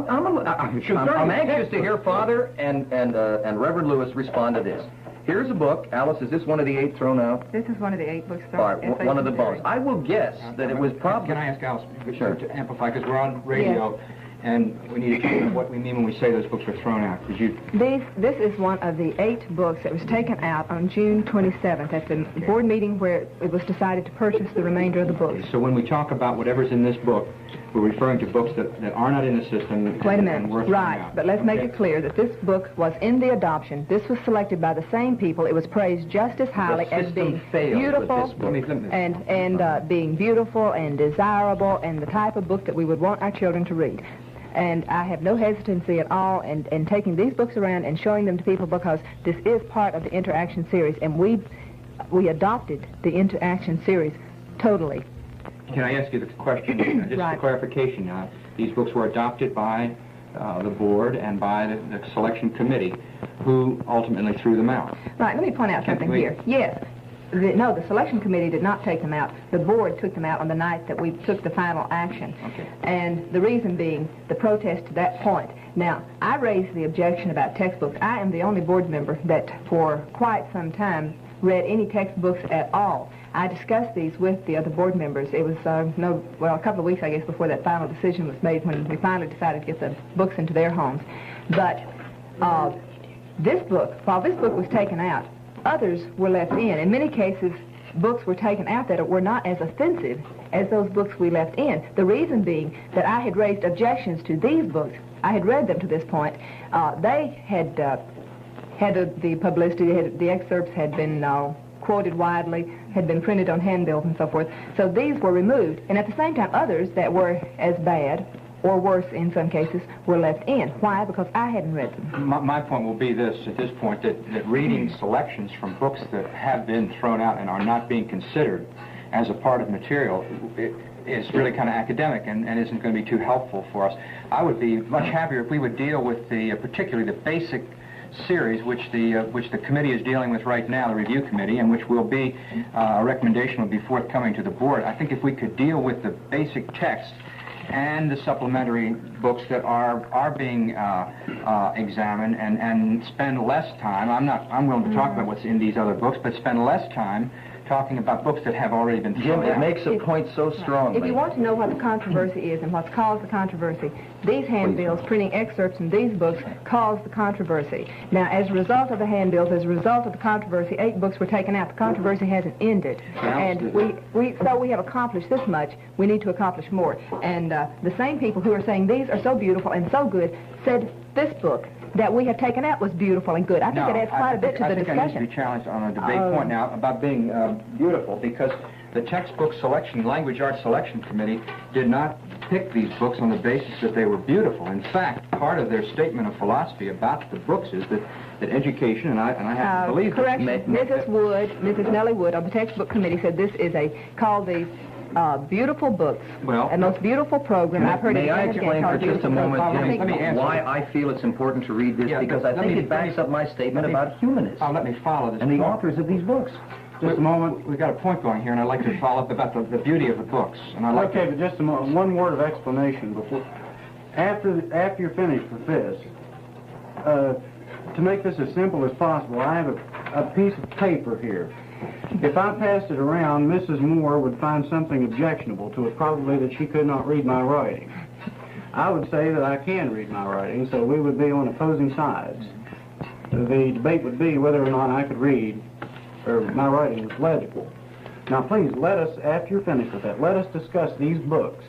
I'm anxious to hear Father and Reverend Lewis respond to this. Here's a book. Alice, is this one of the 8 thrown out? This is one of the 8 books. All right, one of the bones. I will guess that it was probably... Can I ask Alice Sure. to amplify, because we're on radio, and we need to explain what we mean when we say those books were thrown out. Could you... This is one of the 8 books that was taken out on June 27th at the board meeting where it was decided to purchase the remainder of the books. So when we talk about whatever's in this book, we're referring to books that are not in the system. Wait a and minute. worth throwing Right, out. but let's make Okay? it clear that this book was in the adoption. This was selected by the same people. It was praised just as highly The as system being failed with beautiful this book. and being beautiful and desirable and the type of book that we would want our children to read. And I have no hesitancy at all in taking these books around and showing them to people because this is part of the interaction series, and we adopted the interaction series totally. Can I ask you the question, just Right. for clarification? These books were adopted by the board and by the selection committee, who ultimately threw them out. Right, let me point out something we- here. Yes. No, the selection committee did not take them out. The board took them out on the night that we took the final action. Okay. And the reason being the protest to that point. Now, I raised the objection about textbooks. I am the only board member that for quite some time read any textbooks at all. I discussed these with the other board members. It was, a couple of weeks, I guess, before that final decision was made when we finally decided to get the books into their homes. But this book, while this book was taken out, others were left in. In many cases, books were taken out that were not as offensive as those books we left in. The reason being that I had raised objections to these books. I had read them to this point. They had had the publicity, the excerpts had been quoted widely, had been printed on handbills and so forth. So these were removed. And at the same time, others that were as bad, or worse in some cases, were left in. Why? Because I hadn't read them. My point will be this, at this point, that reading selections from books that have been thrown out and are not being considered as a part of material is really kind of academic and isn't going to be too helpful for us. I would be much happier if we would deal with particularly the basic series which the committee is dealing with right now, the review committee, and which will be a recommendation will be forthcoming to the board. I think if we could deal with the basic text and the supplementary books that are being examined and spend less time. I'm willing to talk about what's in these other books, but spend less time talking about books that have already been thrown Jim, it out. makes a point so strongly. If you want to know what the controversy is and what's caused the controversy, these handbills printing excerpts from these books caused the controversy. Now, as a result of the handbills, as a result of the controversy, 8 books were taken out. The controversy hasn't ended. And so we have accomplished this much. We need to accomplish more. And the same people who are saying these are so beautiful and so good said this book that we have taken out was beautiful and good. I think it adds quite a bit to the discussion. I think I need to be challenged on a debate point now about being beautiful, because the textbook selection, Language Arts Selection Committee, did not pick these books on the basis that they were beautiful. In fact, part of their statement of philosophy about the books is that education, and I have to believe correction, Mrs. Nellie Wood of the textbook committee said this is called these beautiful books, and most beautiful program. I've heard May it I again explain for just a moment, Jim, answer. why I feel it's important to read this? Because I think it backs up my statement about humanists let me follow this and the authors of these books. Just a moment. We've got a point going here, and I'd like to follow up about the beauty of the books. And I'd like Okay, but just a moment. One word of explanation before. After you're finished with this, to make this as simple as possible, I have a piece of paper here. If I passed it around, Mrs. Moore would find something objectionable to it, probably that she could not read my writing. I would say that I can read my writing, so we would be on opposing sides. The debate would be whether or not I could read, or my writing was legible. Now, please, let us, after you're finished with that, let us discuss these books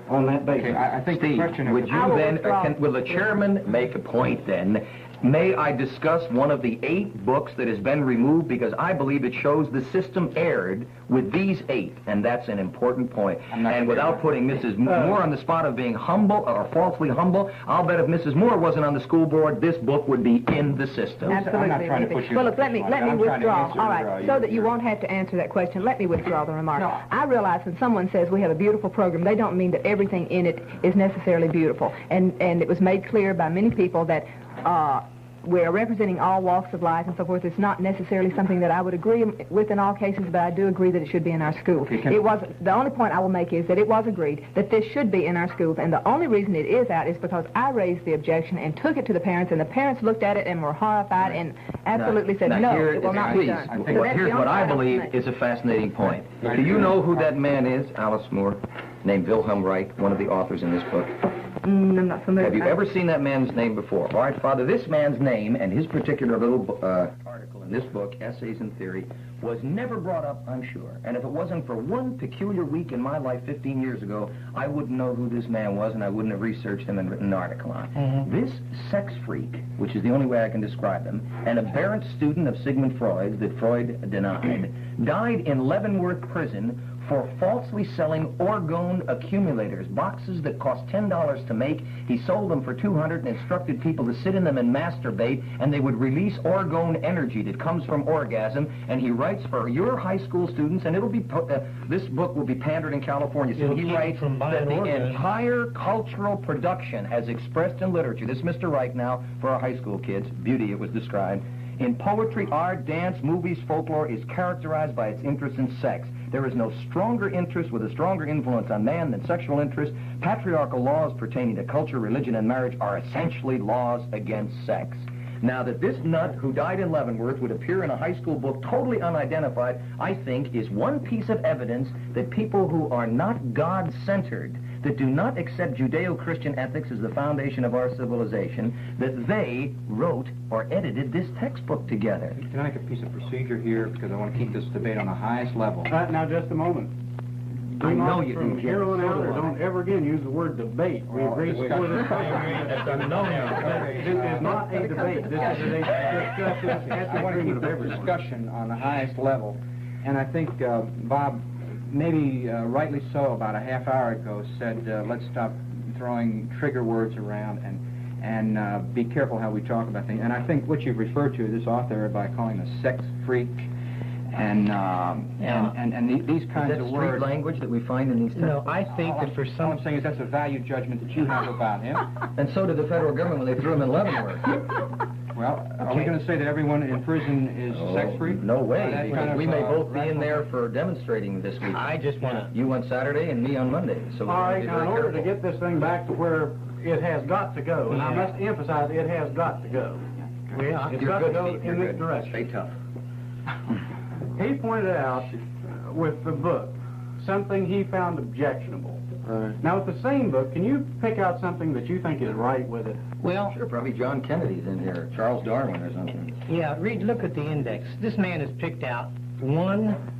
on that basis. Okay, I think the question would you then, will the chairman make a point then? May I discuss one of the 8 books that has been removed, because I believe it shows the system erred with these 8, and that's an important point. And without putting Mrs. Moore on the spot of being humble or falsely humble, I'll bet if Mrs. Moore wasn't on the school board, this book would be in the system. Absolutely. I'm not trying to push you. Well, look, let me withdraw. All right, so that you won't have to answer that question, let me withdraw the remark. No. I realize when someone says we have a beautiful program, they don't mean that everything in it is necessarily beautiful. And it was made clear by many people that we're representing all walks of life and so forth. It's not necessarily something that I would agree with in all cases, but I do agree that it should be in our schools. The only point I will make is that it was agreed that this should be in our schools, and the only reason it is out is because I raised the objection and took it to the parents, and the parents looked at it and were horrified and absolutely said, no, it will not be done. So Here's what I believe is a fascinating point. Do you know who that man is, Alice Moore, named Wilhelm Reich, one of the authors in this book? I'm not familiar. Have you ever seen that man's name before? All right, Father, this man's name and his particular little article in this book, Essays in Theory, was never brought up, I'm sure. And if it wasn't for one peculiar week in my life 15 years ago, I wouldn't know who this man was, and I wouldn't have researched him and written an article on it. This sex freak, which is the only way I can describe him, an aberrant student of Sigmund Freud's that Freud denied, died in Leavenworth prison for falsely selling orgone accumulators, boxes that cost $10 to make. He sold them for $200 and instructed people to sit in them and masturbate, and they would release orgone energy that comes from orgasm. And he writes for your high school students, and it'll be this book will be pandered in California. So he writes that the entire cultural production, as expressed in literature, this Mr. Reich now for our high school kids, beauty it was described, in poetry, art, dance, movies, folklore, is characterized by its interest in sex. There is no stronger interest with a stronger influence on man than sexual interest. Patriarchal laws pertaining to culture, religion, and marriage are essentially laws against sex. Now, that this nut who died in Leavenworth would appear in a high school book totally unidentified, I think, is one piece of evidence that people who are not God-centered, that do not accept Judeo-Christian ethics as the foundation of our civilization, that they wrote or edited this textbook together. Can I make a piece of procedure here, because I want to keep this debate on the highest level? Now, just a moment. I know you do, From here on out, don't ever again use the word debate. We agreed before this. This is not a debate. This is a discussion. I want to keep the discussion on the highest level. And I think Bob, maybe rightly so, about a half hour ago, said let's stop throwing trigger words around and be careful how we talk about things. And I think what you've referred to, this author, by calling a sex freak, and these kinds of words. Is that street language that we find in these texts? No, I think that for some... All I'm saying is that's a value judgment that you have about him. And so did the federal government when they threw him in Leavenworth. Well, are we going to say that everyone in prison is sex free? No way, because we may both be in radical... there for demonstrating this week. I just want to... You on Saturday and me on Monday. So all right, now in order to get this thing back to where it has got to go, and I must emphasize it has got to go. Well, It's got to go in this direction. Stay tough. He pointed out with the book something he found objectionable. Now, with the same book, can you pick out something that you think is right with it? well, Sure, probably John Kennedy's in here, Charles Darwin or something. yeah, look at the index. This man has picked out one.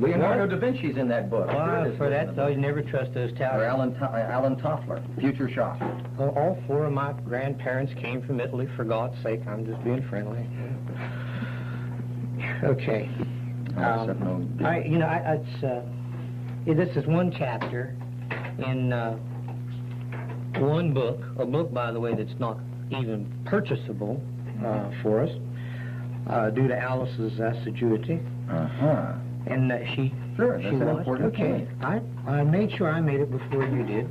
Leonardo da Vinci's in that book. For that, though, you never trust those Or towers. Alan Toffler, Future Shock. Well, all four of my grandparents came from Italy, for God's sake. I'm just being friendly. Okay. This is one chapter in one book, a book, by the way, that's not even purchasable for us due to Alice's assiduity. Uh-huh. And she Sure, she that's an watched. important Okay, point. I made sure I made it before you did.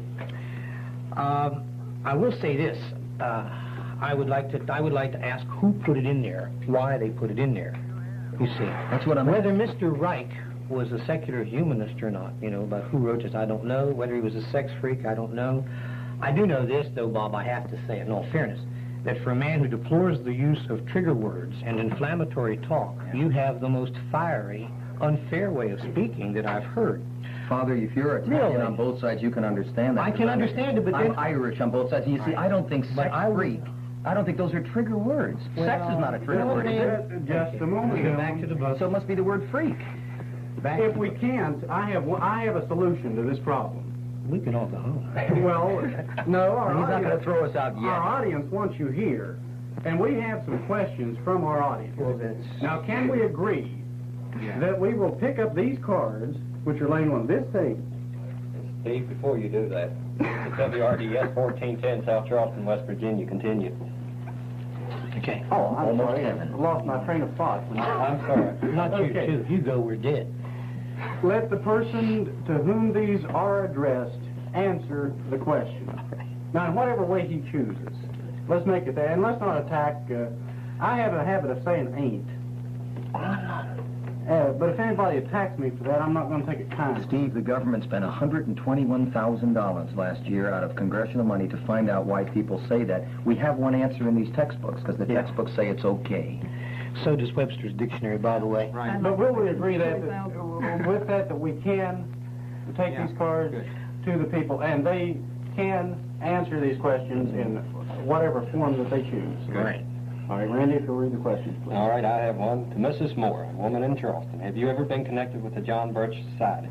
I will say this. I would like to ask who put it in there, why they put it in there. You see, That's what I'm whether Mr. Reich was a secular humanist or not, about who wrote this, I don't know. Whether he was a sex freak, I don't know. I do know this, though, Bob, I have to say, in all fairness, that for a man who deplores the use of trigger words and inflammatory talk, you have the most fiery, unfair way of speaking that I've heard. Father, if you're Italian Really? on both sides, you can understand that. I can understand it, but I'm then... Irish on both sides. And you see, I don't think sex freak. I don't think those are trigger words. Sex is not a trigger word, is it? Just a moment. Go back to the book. So it must be the word freak. If we can't, I have a solution to this problem. We can all go home. Well, no, our He's not going to audience, throw us out yet. our audience wants you here, and we have some questions from our audience. Well, that's... Now, can we agree that we will pick up these cards, which are laying on this table? Steve, before you do that, the WRDS 1410 South Charleston, West Virginia, continue. Okay. Oh, I'm Almost sorry. I heaven. lost my train of thought. I'm sorry. Not Okay. you, too. If you go, we're dead. Let the person to whom these are addressed answer the question. Now, in whatever way he chooses. Let's make it that. And let's not attack. I have a habit of saying ain't. But if anybody attacks me for that, I'm not going to take it kindly. Steve, the government spent $121,000 last year out of congressional money to find out why people say that. We have one answer in these textbooks, because the textbooks say it's okay. So does Webster's Dictionary, by the way. Right. But will we agree that with that we can take these cards to the people, and they can answer these questions in whatever form that they choose? Right. All right, Randy, if you'll read the questions, please. All right, I have one to Mrs. Moore, a woman in Charleston. Have you ever been connected with the John Birch Society?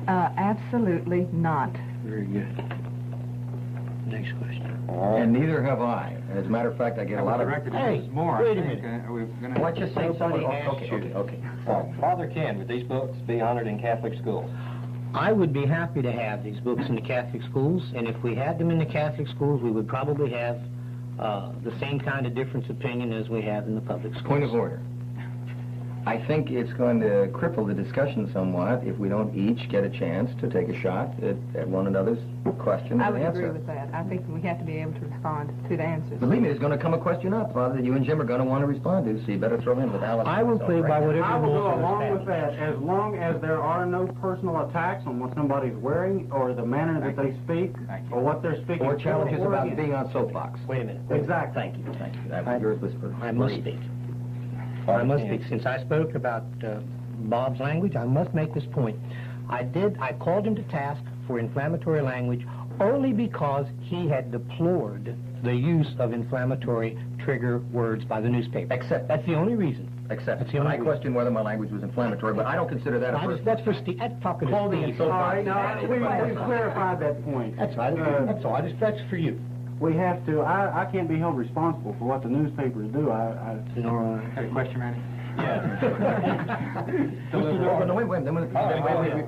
Absolutely not. Very good. Next question. All right. And neither have I. As a matter of fact, I get a lot of... Hey, wait a minute. Let's just say somebody asked you. Okay. All right. Father Cann, would these books be honored in Catholic schools? I would be happy to have these books in the Catholic schools, and if we had them in the Catholic schools, we would probably have the same kind of difference opinion as we have in the public schools. Point of order. I think it's going to cripple the discussion somewhat if we don't each get a chance to take a shot at one another's question I and would answer. agree with that. I think we have to be able to respond to the answers. Believe me, there's going to come a question up, Father, that you and Jim are going to want to respond to, so you better throw in with Alice. I will play by whatever I will rules go are along with established. that as long as there are no personal attacks on what somebody's wearing or the manner that they speak or what they're speaking. Or challenges for or about against. being on soapbox. Wait a minute. Exactly. Thank you. That was yours was for I must speak. I must speak. Since I spoke about Bob's language, I must make this point. I called him to task for inflammatory language only because he had deplored the use of inflammatory trigger words by the newspaper. Except. That's the only reason. Except. That's the only I reason. questioned whether my language was inflammatory, but I don't consider that a person. That's for Steve. That's talking to Clothing and Steve. so All right, forth. now, we've clarified that point. That's right. That's all. That's for you. We have to, I can't be held responsible for what the newspapers do. Nora. Have a question, Randy?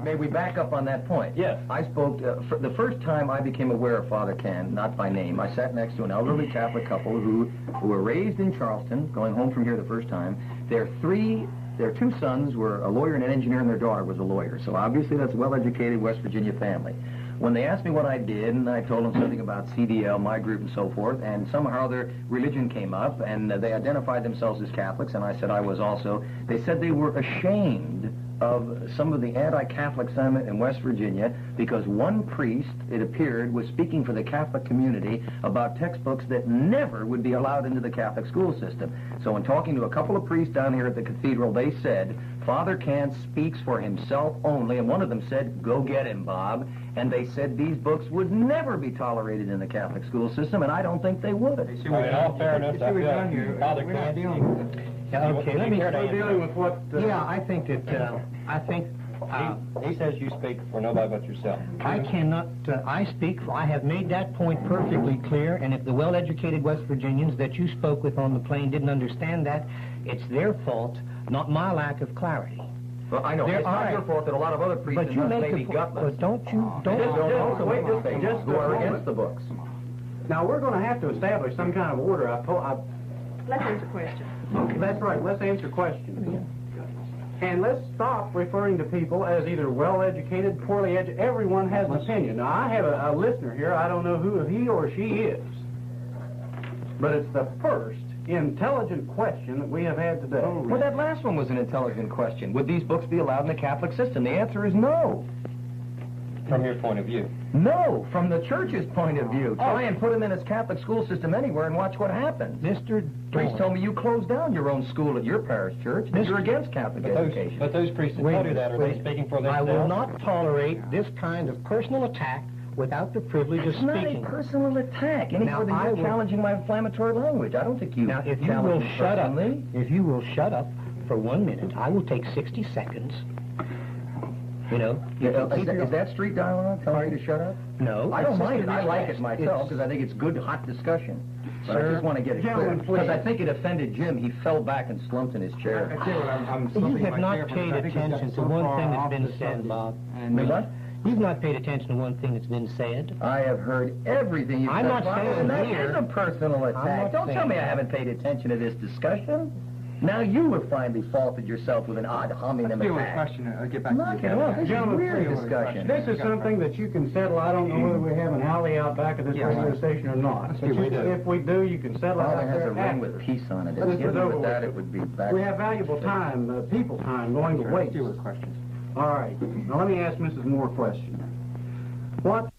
May we back up on that point? Yes. I spoke, for the first time I became aware of Father Cann, not by name, I sat next to an elderly Catholic couple who were raised in Charleston, going home from here the first time. Their two sons were a lawyer and an engineer, and their daughter was a lawyer. So obviously that's a well-educated West Virginia family. When they asked me what I did, and I told them something about CDL, my group, and so forth, and somehow their religion came up, and they identified themselves as Catholics, and I said I was also, they said they were ashamed of some of the anti-Catholic sentiment in West Virginia because one priest, it appeared, was speaking for the Catholic community about textbooks that never would be allowed into the Catholic school system. So in talking to a couple of priests down here at the cathedral, they said, Father Cann speaks for himself only, and one of them said, go get him, Bob. And they said these books would never be tolerated in the Catholic school system, and I don't think they would. In all fairness, I feel Father Cann. Yeah, okay, let me... We're dealing with what... Yeah, I think that, He says you speak for nobody but yourself. I cannot, I speak for, I have made that point perfectly clear, and if the well-educated West Virginians that you spoke with on the plane didn't understand that, it's their fault, not my lack of clarity. Well, I know, it's not your fault that a lot of other priests But you make may be the gutless. but don't you, Just who are against the books. Now, we're going to have to establish some kind of order. Let's answer questions. Okay, that's right. Let's answer questions. And let's stop referring to people as either well-educated, poorly educated. Everyone has an opinion. Now, I have a listener here. I don't know who he or she is. But it's the first intelligent question that we have had today. Well, that last one was an intelligent question. Would these books be allowed in the Catholic system? The answer is no. From your point of view. No, from the church's point of view. Try and put them in a Catholic school system anywhere and watch what happens. Mr. Priests tell me you closed down your own school at your parish church, that you're against Catholic education. But those priests that told you that, are they speaking for I themselves? will not tolerate this kind of personal attack without the privilege of It's not speaking. a personal attack. Any Now, more than I you're will- challenging my inflammatory language. I don't think you Now, if you challenge will me shut up, personally. if you will shut up for 1 minute, I will take 60 seconds. You know? Is that street dialogue telling you to shut up? No. I don't it's mind it. I just like it it's- myself because I think it's good, hot discussion. But I Sir, just want to get it clear. gentlemen, please. Because I think it offended Jim. He fell back and slumped in his chair. You have not paid attention to one thing that's been said, Bob. Me what? You've not paid attention to one thing that's been said. I have heard everything you've I'm said. not Bob, saying and that here- is a personal attack. not Don't tell saying me I that. haven't paid attention to this discussion. Now you have finally faulted yourself with an odd hominem attack. Knock it off. This is Gentlemen, weird please. discussion. This is something that you can settle. I don't know whether we have an alley out back of this radio station or not. But if we do, you can settle it Father out has there a ring after. with peace on it. But If it's you give over with that, with. it would be back. We have valuable time, people time, going to waste. All right. Now let me ask Mrs. Moore a question. What